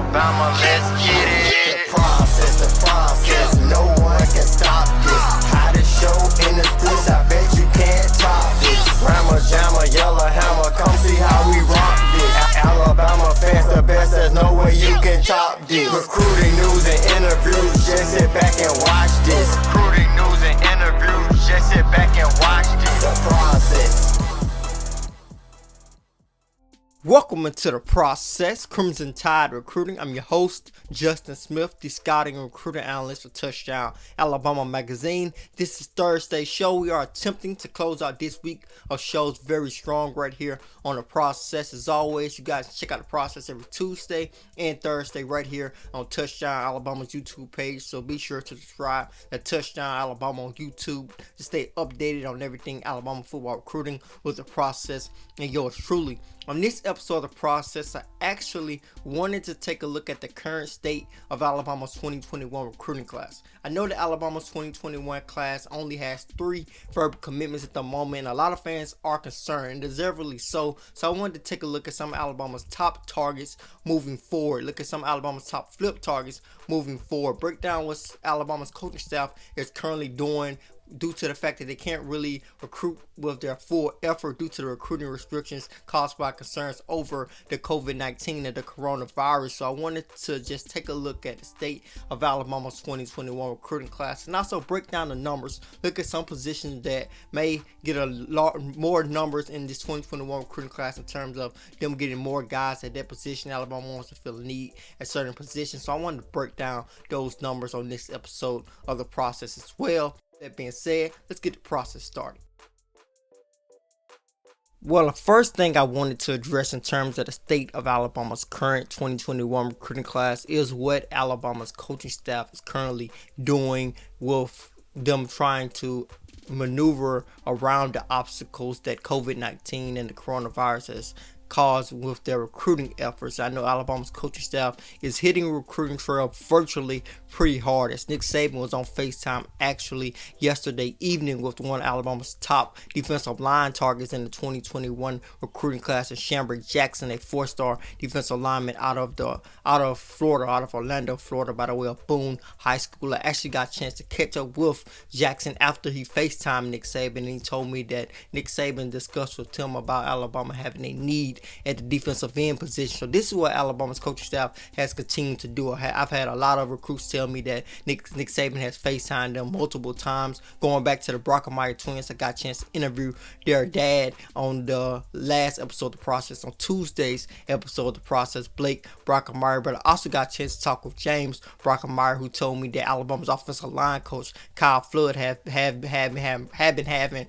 Alabama, let's get it. The process, no one can stop this. Hottest show in the streets, I bet you can't top this. Rammer, jammer, yellow hammer, come see how we rock this. Alabama fans the best, there's no way you can top this. Recruiting news and interviews, just sit back and watch this. Recruiting news and interviews, just sit back and watch this. The process. Welcome into The Process, Crimson Tide Recruiting. I'm your host, Justin Smith, the scouting and recruiting analyst for Touchdown Alabama Magazine. This is Thursday's show. We are attempting to close out this week of shows very strong right here on The Process. As always, you guys check out The Process every Tuesday and Thursday right here on Touchdown Alabama's YouTube page. So be sure to subscribe to Touchdown Alabama on YouTube to stay updated on everything Alabama football recruiting with The Process and yours truly. On this episode of The Process, I actually wanted to take a look at the current state of Alabama's 2021 recruiting class. I know that Alabama's 2021 class only has 3 verbal commitments at the moment, and a lot of fans are concerned, deservedly so. So I wanted to take a look at some of Alabama's top targets moving forward, look at some of Alabama's top flip targets moving forward, break down what Alabama's coaching staff is currently doing due to the fact that they can't really recruit with their full effort due to the recruiting restrictions caused by concerns over the COVID-19 and the coronavirus. So I wanted to just take a look at the state of Alabama's 2021 recruiting class and also break down the numbers, look at some positions that may get a lot more numbers in this 2021 recruiting class in terms of them getting more guys at that position. Alabama wants to fill a need at certain positions. So I wanted to break down those numbers on this episode of The Process as well. That being said, let's get the process started. Well, the first thing I wanted to address in terms of the state of Alabama's current 2021 recruiting class is what Alabama's coaching staff is currently doing with them trying to maneuver around the obstacles that COVID-19 and the coronavirus has caused with their recruiting efforts. I know Alabama's coaching staff is hitting recruiting trail virtually pretty hard, as Nick Saban was on FaceTime actually yesterday evening with one of Alabama's top defensive line targets in the 2021 recruiting class, and Shambrick Jackson, a 4-star defensive lineman out of Orlando, Florida, by the way of Boone High School. I actually got a chance to catch up with Jackson after he FaceTimed Nick Saban, and he told me that Nick Saban discussed with him about Alabama having a need at the defensive end position. So this is what Alabama's coaching staff has continued to do. I've had a lot of recruits tell me that Nick Saban has FaceTimed them multiple times. Going back to the Brockemeyer twins, I got a chance to interview their dad on the last episode of The Process, on Tuesday's episode of The Process, Blake Brockemeyer. But I also got a chance to talk with James Brockemeyer, who told me that Alabama's offensive line coach Kyle Flood have been having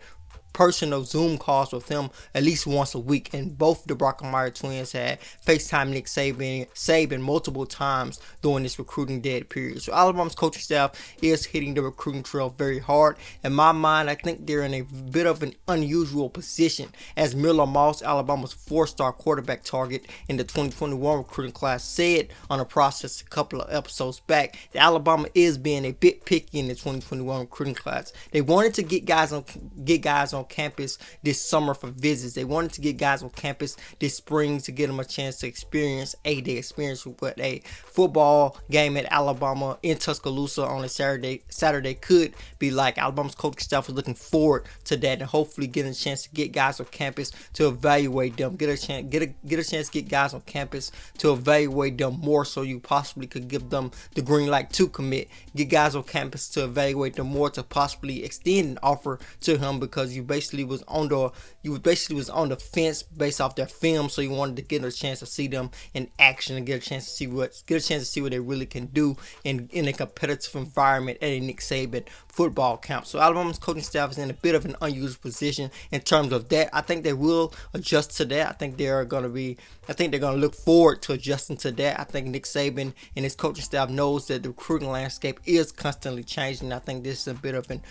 personal Zoom calls with him at least once a week, and both the Brockemeyer twins had FaceTime Nick Saban multiple times during this recruiting dead period. So Alabama's coaching staff is hitting the recruiting trail very hard. In my mind, I think they're in a bit of an unusual position, as Miller Moss, Alabama's 4-star quarterback target in the 2021 recruiting class, said on The Process a couple of episodes back that Alabama is being a bit picky in the 2021 recruiting class. They wanted to get guys on campus this summer for visits. They wanted to get guys on campus this spring to get them a chance to experience what a football game at Alabama in Tuscaloosa on a Saturday could be like. Alabama's coaching staff was looking forward to that and hopefully getting a chance to get guys on campus to evaluate them. Get a chance to get guys on campus to evaluate them more, so you possibly could give them the green light to commit. Get guys on campus to evaluate them more to possibly extend an offer to him, because you basically was on the fence based off their film, so you wanted to get a chance to see them in action and get a chance to see what they really can do in a competitive environment at a Nick Saban football camp. So Alabama's coaching staff is in a bit of an unusual position in terms of that. I think they will adjust to that. I think they're going to look forward to adjusting to that. I think Nick Saban and his coaching staff knows that the recruiting landscape is constantly changing. I think this is a bit of an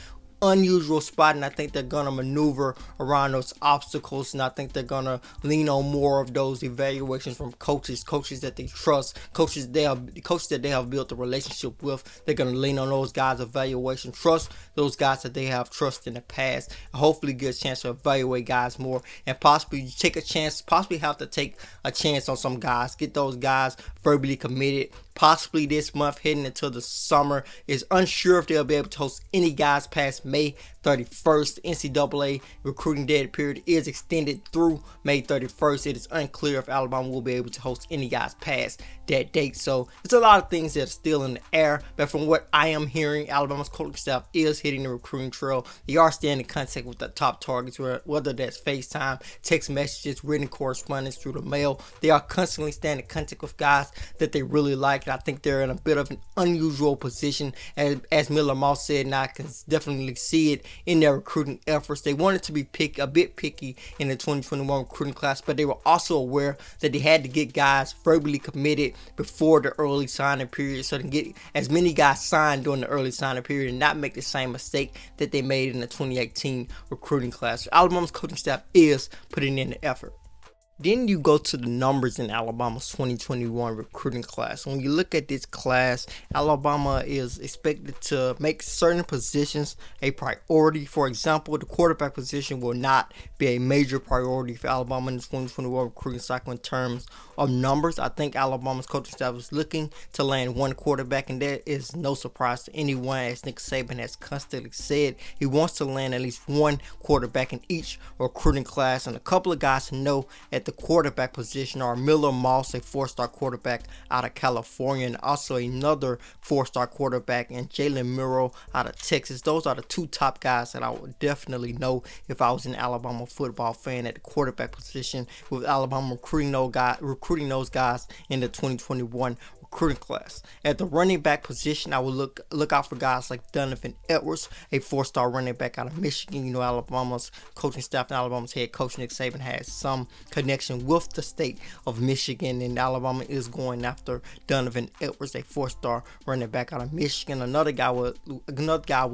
unusual spot, and I think they're gonna maneuver around those obstacles, and I think they're gonna lean on more of those evaluations from coaches that they trust, coaches that they have built a relationship with. They're gonna lean on those guys' evaluation, trust those guys that they have trust in the past, and hopefully get a chance to evaluate guys more, and possibly take a chance, possibly have to take a chance on some guys, get those guys verbally committed. Possibly this month, heading into the summer, is unsure if they'll be able to host any guys past May 31st. The NCAA recruiting dead period is extended through May 31st. It is unclear if Alabama will be able to host any guys past that date. So it's a lot of things that are still in the air. But from what I am hearing, Alabama's coaching staff is hitting the recruiting trail. They are staying in contact with the top targets, whether that's FaceTime, text messages, written correspondence through the mail. They are constantly staying in contact with guys that they really like. I think they're in a bit of an unusual position, as Miller Moss said, and I can definitely see it in their recruiting efforts. They wanted to be a bit picky in the 2021 recruiting class, but they were also aware that they had to get guys verbally committed before the early signing period, so they can get as many guys signed during the early signing period and not make the same mistake that they made in the 2018 recruiting class. So Alabama's coaching staff is putting in the effort. Then you go to the numbers in Alabama's 2021 recruiting class. When you look at this class, Alabama is expected to make certain positions a priority. For example, the quarterback position will not be a major priority for Alabama in the 2021 recruiting cycle in terms of numbers. I think Alabama's coaching staff is looking to land one quarterback, and that is no surprise to anyone, as Nick Saban has constantly said. He wants to land at least one quarterback in each recruiting class, and a couple of guys to know at the quarterback position are Miller Moss, a four-star quarterback out of California, and also another four-star quarterback in Jalen Murrow out of Texas. Those are the two top guys that I would definitely know if I was an Alabama football fan at the quarterback position, with Alabama recruiting those guys in the 2021 recruiting class. At the running back position, I would look out for guys like Donovan Edwards, a four-star running back out of Michigan. You know, Alabama's coaching staff and Alabama's head coach Nick Saban has some connection with the state of Michigan, and Alabama is going after Donovan Edwards, a four-star running back out of Michigan. Another guy I would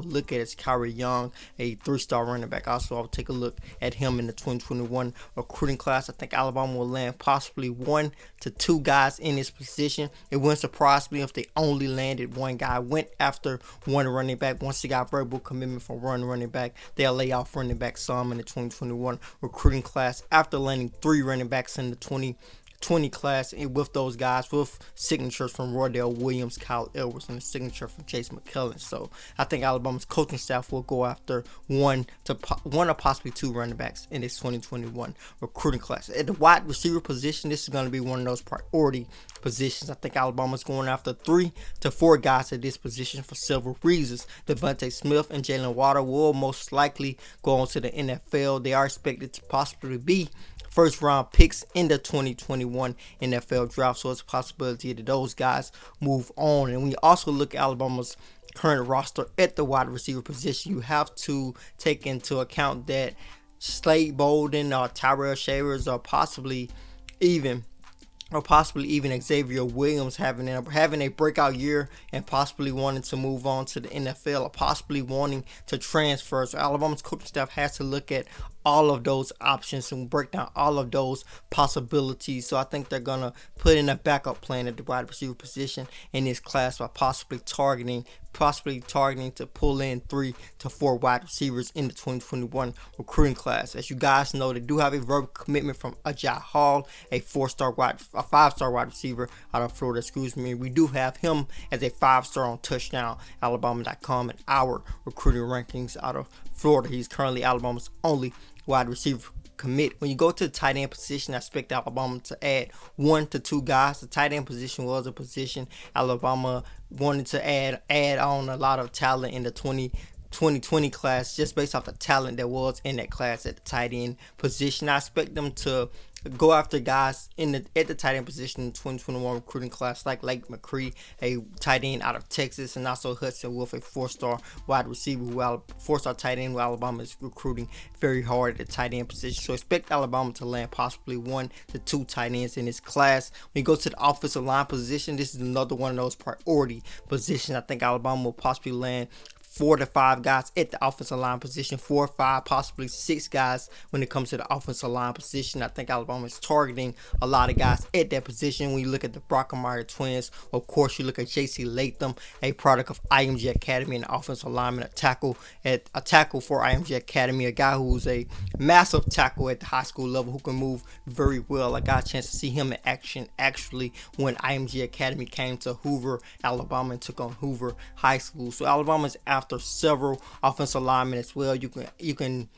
look at is Kyrie Young, a three-star running back. Also, I would take a look at him in the 2021 recruiting class. I think Alabama will land possibly 1 to 2 guys in this position. It wouldn't surprise me if they only landed one guy, went after one running back. Once they got verbal commitment from one running back, they'll lay off running back some in the 2021 recruiting class after landing 3 running backs in the 2020 class, and with those guys with signatures from Roydell Williams, Kyle Edwards, and a signature from Chase McKellen. So I think Alabama's coaching staff will go after one or possibly 2 running backs in this 2021 recruiting class. At the wide receiver position, this is going to be one of those priority positions. I think Alabama's going after 3 to 4 guys at this position for several reasons. Devontae Smith and Jalen Water will most likely go on to the NFL. They are expected to possibly be first round picks in the 2021 NFL draft, so it's a possibility that those guys move on. And when you also look at Alabama's current roster at the wide receiver position, you have to take into account that Slade Bolden or Tyrell Shavers or possibly even Xavier Williams having a breakout year and possibly wanting to move on to the NFL or possibly wanting to transfer. So Alabama's coaching staff has to look at all of those options and break down all of those possibilities. So I think they're going to put in a backup plan at the wide receiver position in this class by possibly targeting to pull in 3 to 4 wide receivers in the 2021 recruiting class. As you guys know, they do have a verbal commitment from HUDl, a 5-star wide receiver out of Florida. We do have him as a 5-star on touchdownalabama.com and our recruiting rankings out of Florida. He's currently Alabama's only wide receiver commit. When you go to the tight end position, I expect Alabama to add 1 to 2 guys. The tight end position was a position Alabama wanted to add on a lot of talent in the 2020 class, just based off the talent that was in that class at the tight end position. I expect them to go after guys at the tight end position in the 2021 recruiting class, like Lake McCree, a tight end out of Texas, and also Hudson Wolf, a 4-star wide receiver, 4-star tight end, who Alabama is recruiting very hard at the tight end position. So expect Alabama to land possibly 1 to 2 tight ends in this class. When you go to the offensive line position, this is another one of those priority positions. I think Alabama will possibly land 4 to 5 guys at the offensive line position, 4 or 5, possibly 6 guys when it comes to the offensive line position. I think Alabama is targeting a lot of guys at that position. When you look at the Brockemeyer twins, of course, you look at J.C. Latham, a product of IMG Academy, and offensive lineman, a tackle for IMG Academy, a guy who's a massive tackle at the high school level who can move very well. I got a chance to see him in action actually when IMG Academy came to Hoover, Alabama, and took on Hoover High School. So Alabama's after several offensive linemen as well. You can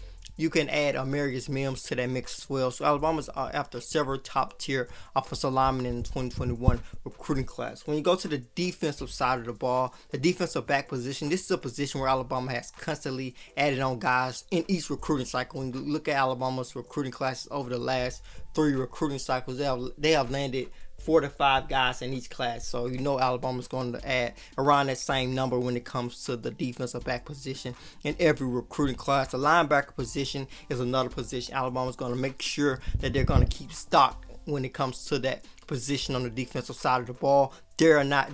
add Amarius Mims to that mix as well. So Alabama's after several top-tier offensive linemen in the 2021 recruiting class. When you go to the defensive side of the ball, the defensive back position, this is a position where Alabama has constantly added on guys in each recruiting cycle. When you look at Alabama's recruiting classes over the last 3 recruiting cycles, they have landed 4 to 5 guys in each class. So you know Alabama's going to add around that same number when it comes to the defensive back position in every recruiting class. The linebacker position is another position Alabama's going to make sure that they're going to keep stock when it comes to that position on the defensive side of the ball. They are not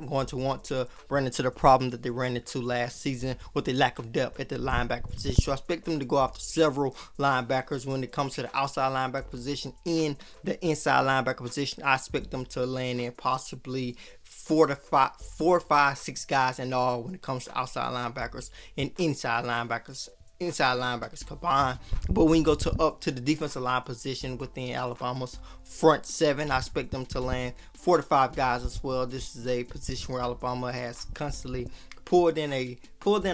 going to want to run into the problem that they ran into last season with the lack of depth at the linebacker position. So I expect them to go after several linebackers when it comes to the outside linebacker position. In the inside linebacker position, I expect them to land in possibly 4 or 5, 6 guys in all when it comes to outside linebackers and inside linebackers combined. But when you go up to the defensive line position within Alabama's front 7, I expect them to land 4 to 5 guys as well. This is a position where Alabama has constantly pulled in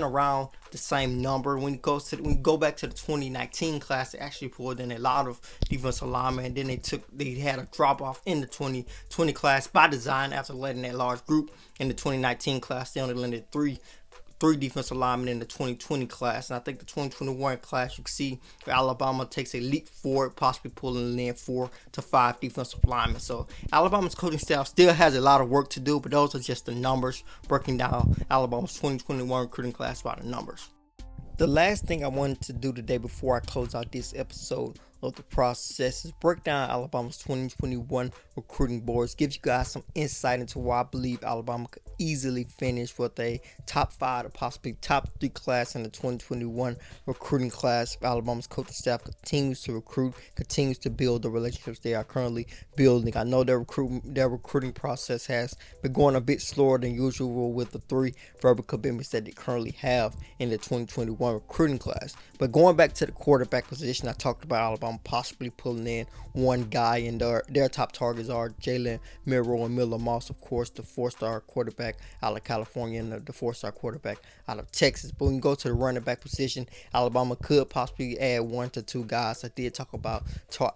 around the same number. When you go back to the 2019 class, they actually pulled in a lot of defensive linemen, and then they had a drop off in the 2020 class by design after letting that large group in the 2019 class. They only landed three defensive linemen in the 2020 class. And I think the 2021 class, you can see where Alabama takes a leap forward, possibly pulling in 4 to 5 defensive linemen. So Alabama's coaching staff still has a lot of work to do, but those are just the numbers, breaking down Alabama's 2021 recruiting class by the numbers. The last thing I wanted to do today before I close out this episode of the process is break down Alabama's 2021 recruiting boards, give you guys some insight into why I believe Alabama could easily finish with a top 5 or possibly top 3 class in the 2021 recruiting class. Alabama's coaching staff continues to recruit, continues to build the relationships they are currently building. I know their recruiting process has been going a bit slower than usual with the 3 verbal commitments that they currently have in the 2021 recruiting class. But going back to the quarterback position, I talked about Alabama possibly pulling in 1 guy, and their top targets are Jalen Milroe and Miller Moss, of course, the 4-star quarterback out of California and the 4-star quarterback out of Texas. But when you go to the running back position, Alabama could possibly add 1 to 2 guys. I did talk about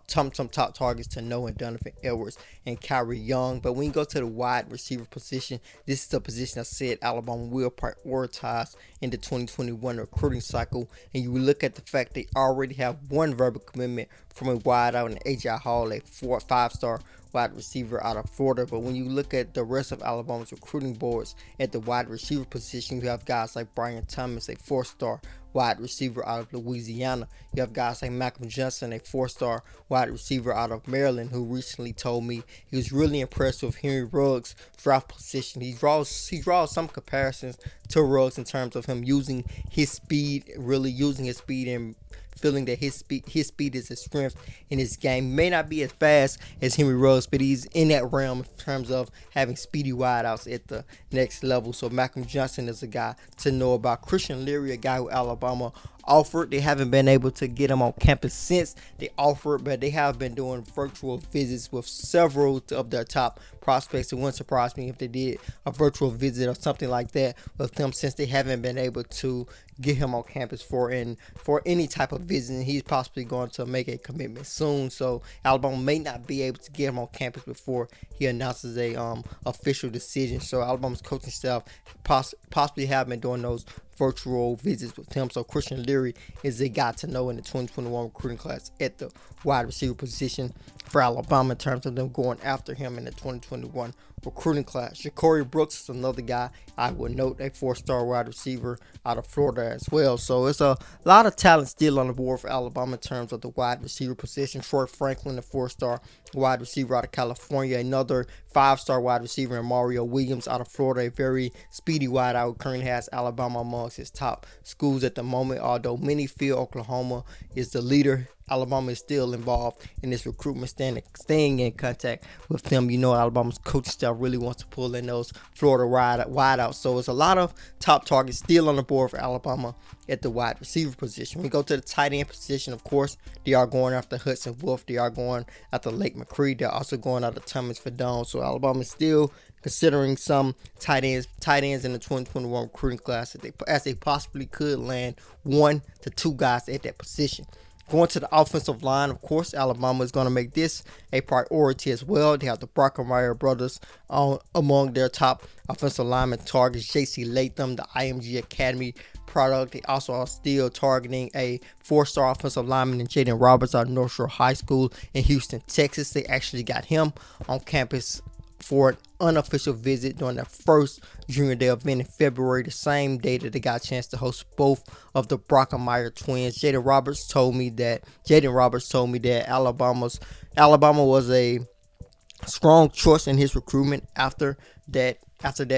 some top targets to Noah and Donovan Edwards and Kyrie Young. But when you go to the wide receiver position, this is a position I said Alabama will prioritize in the 2021 recruiting cycle. And you look at the fact they already have 1 verbal commitment from a wide out in HUDl, a 5-star wide receiver out of Florida. But when you look at the rest of Alabama's recruiting boards at the wide receiver position, you have guys like Brian Thomas, a 4-star wide receiver out of Louisiana. You have guys like Malcolm Johnson, a 4-star wide receiver out of Maryland, who recently told me he was really impressed with Henry Ruggs' draft position. He draws some comparisons to Ruggs in terms of him using his speed, and feeling that his speed is a strength in his game. He may not be as fast as Henry Ruggs, but he's in that realm in terms of having speedy wideouts at the next level. So Malcolm Johnson is a guy to know about. Christian Leary, a guy who Alabama offered. They haven't been able to get him on campus since they offered, but they have been doing virtual visits with several of their top prospects. It wouldn't surprise me if they did a virtual visit or something like that with them, since they haven't been able to get him on campus for any type of visit. He's possibly going to make a commitment soon, so Alabama may not be able to get him on campus before he announces a official decision. So Alabama's coaching staff possibly have been doing those virtual visits with him. So Christian Leary is a guy to know in the 2021 recruiting class at the wide receiver position for Alabama in terms of them going after him in the 2021 recruiting class. Ja'Cory Brooks is another guy I would note, a 4-star wide receiver out of Florida as well. So it's a lot of talent still on the board for Alabama in terms of the wide receiver position. Troy Franklin, a 4-star wide receiver out of California. Another 5-star wide receiver in Mario Williams out of Florida, a very speedy wideout who currently has Alabama amongst his top schools at the moment. Although many feel Oklahoma is the leader, Alabama is still involved in this recruitment, staying in contact with them. You know, Alabama's coaching staff really wants to pull in those Florida wideouts. So it's a lot of top targets still on the board for Alabama at the wide receiver position. We go to the tight end position, of course, they are going after Hudson Wolf. They are going after Lake McCree. They're also going after Thomas Fadone. So Alabama is still considering some tight ends in the 2021 recruiting class as they possibly could land 1 to 2 guys at that position. Going to the offensive line, of course, Alabama is going to make this a priority as well. They have the Brockermeyer brothers among their top offensive lineman targets. J.C. Latham, the IMG Academy product. They also are still targeting a 4-star offensive lineman in Shad Roberts out of North Shore High School in Houston, Texas. They actually got him on campus for an unofficial visit during their first junior day event in February, the same day that they got a chance to host both of the Brockermeyer twins. Jaden Roberts told me that Alabama was a strong choice in his recruitment after that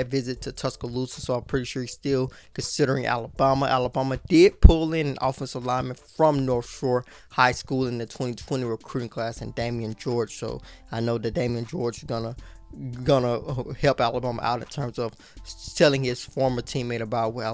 visit to Tuscaloosa, so I'm pretty sure he's still considering Alabama. Alabama did pull in an offensive lineman from North Shore High School in the 2020 recruiting class, and Damian George. So I know that Damian George is gonna help Alabama out in terms of telling his former teammate about what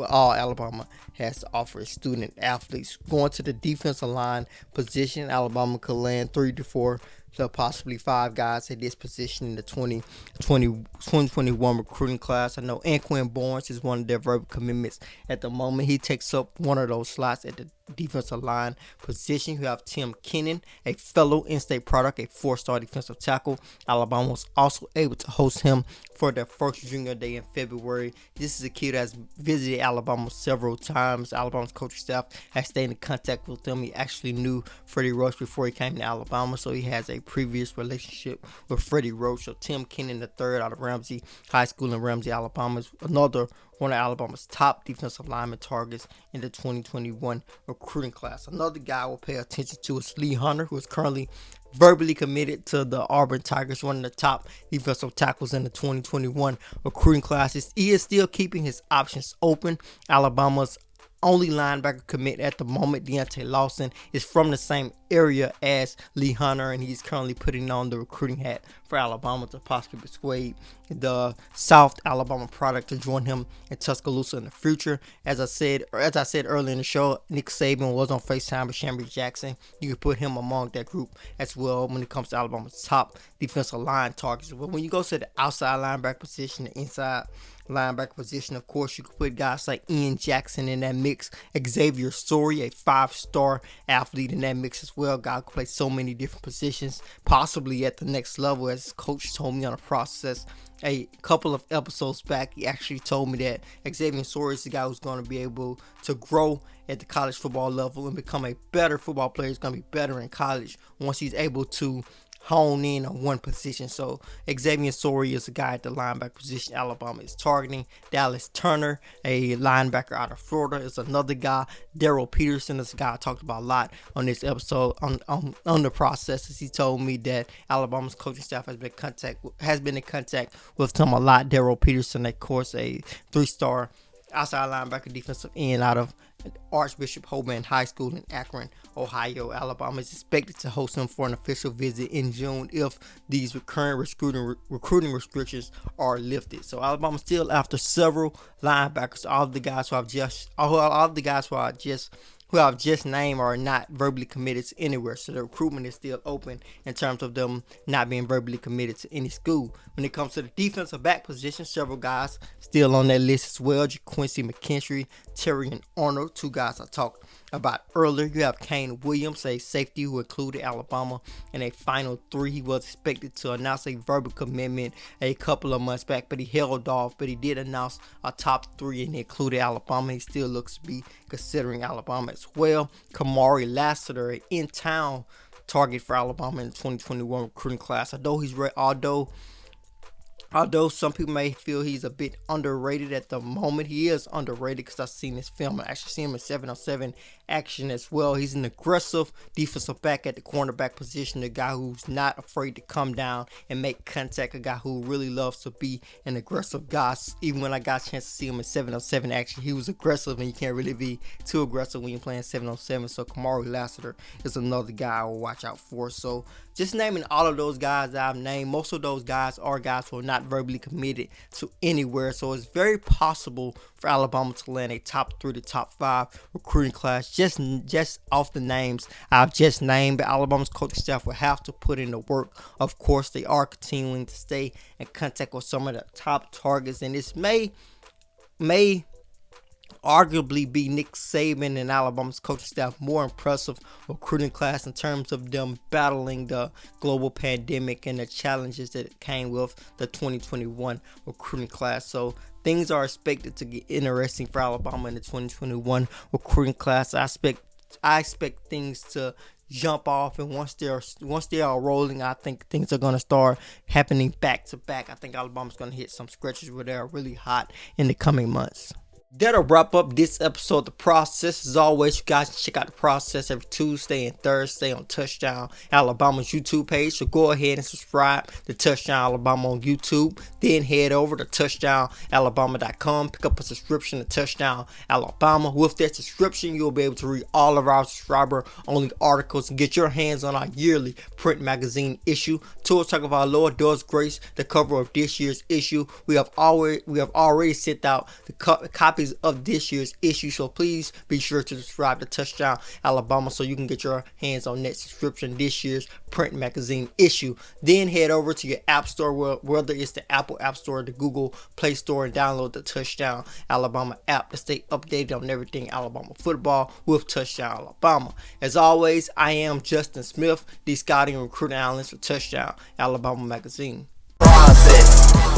all Alabama has to offer its student athletes. Going to the defensive line position, Alabama could land 3 to 4 to possibly 5 guys at this position in the 2021 recruiting class. I know Anquan Barnes is one of their verbal commitments at the moment. He takes up one of those slots at the defensive line position. You have Tim Kenan, a fellow in-state product, a 4-star defensive tackle. Alabama was also able to host him for their first junior day in February. This is a kid that has visited Alabama several times. Alabama's coaching staff has stayed in contact with him. He actually knew Freddie Roach before he came to Alabama, so he has a previous relationship with Freddie Roach. So Tim Kenan III out of Ramsey High School in Ramsey, Alabama, is another one of Alabama's top defensive lineman targets in the 2021 recruiting class. Another guy we'll pay attention to is Lee Hunter, who is currently verbally committed to the Auburn Tigers, one of the top defensive tackles in the 2021 recruiting classes. He is still keeping his options open. Alabama's only linebacker commit at the moment, Deontay Lawson, is from the same area as Lee Hunter, and he's currently putting on the recruiting hat for Alabama to possibly persuade the South Alabama product to join him in Tuscaloosa in the future. As I said earlier in the show, Nick Saban was on FaceTime with Shamry Jackson. You can put him among that group as well when it comes to Alabama's top defensive line targets. But when you go to the outside linebacker position, the inside linebacker position, of course, you could put guys like Ian Jackson in that mix. Xavier Story, a 5-star athlete, in that mix as well. Guy could play so many different positions, possibly at the next level. As his coach told me on a process a couple of episodes back, he actually told me that Xavier Story is the guy who's going to be able to grow at the college football level and become a better football player. He's going to be better in college once he's able to hone in on one position. So Xavier Story is a guy at the linebacker position Alabama is targeting. Dallas Turner, a linebacker out of Florida, is another guy. Daryl Peterson is a guy I talked about a lot on this episode on the processes. He told me that Alabama's coaching staff has been in contact with him a lot. Daryl Peterson, of course, a 3-star outside linebacker defensive end out of Archbishop Hoban High School in Akron, Ohio. Alabama is expected to host him for an official visit in June if these current recruiting restrictions are lifted. So Alabama's still after several linebackers. All of the guys who I've just named are not verbally committed to anywhere. So the recruitment is still open in terms of them not being verbally committed to any school. When it comes to the defensive back position, several guys still on that list as well. Quincey McKinstry, Terrian Arnold, 2 guys I talked about earlier. You have Kane Williams, a safety who included Alabama in a final 3. He was expected to announce a verbal commitment a couple of months back, but he held off. But he did announce a top 3 and he included Alabama. He still looks to be considering Alabama as well. Kamari Lassiter, an in-town target for Alabama in the 2021 recruiting class. Although Although some people may feel he's a bit underrated at the moment, he is underrated because I've seen his film. I actually seen him in 7-on-7 action as well. He's an aggressive defensive back at the cornerback position, a guy who's not afraid to come down and make contact, a guy who really loves to be an aggressive guy. Even when I got a chance to see him in 7-on-7 action, he was aggressive, and you can't really be too aggressive when you're playing 7-on-7. So Kamari Lassiter is another guy I will watch out for. So just naming all of those guys that I've named, most of those guys are guys who are not verbally committed to anywhere. So it's very possible for Alabama to land a top 3 to top 5 recruiting class just off the names I've just named. But Alabama's coaching staff will have to put in the work. Of course, they are continuing to stay in contact with some of the top targets, and this may arguably be Nick Saban and Alabama's coaching staff more impressive recruiting class in terms of them battling the global pandemic and the challenges that came with the 2021 recruiting class. So things are expected to get interesting for Alabama in the 2021 recruiting class. I expect things to jump off, and once they are rolling, I think things are going to start happening back to back. I think Alabama's going to hit some stretches where they're really hot in the coming months. That'll wrap up this episode of The Process. As always, you guys can check out The Process every Tuesday and Thursday on Touchdown Alabama's YouTube page. So go ahead and subscribe to Touchdown Alabama on YouTube. Then head over to touchdowналabama.com. Pick up a subscription to Touchdown Alabama. With that subscription, you'll be able to read all of our subscriber-only articles and get your hands on our yearly print magazine issue. To talk of our Lord does grace the cover of this year's issue. We have already sent out the copies of this year's issue, so please be sure to subscribe to Touchdown Alabama so you can get your hands on that subscription, this year's print magazine issue. Then head over to your app store, whether it's the Apple App Store or the Google Play Store, and download the Touchdown Alabama app to stay updated on everything Alabama football with Touchdown Alabama. As always, I am Justin Smith, the scouting and recruiting analyst for Touchdown Alabama magazine. Process.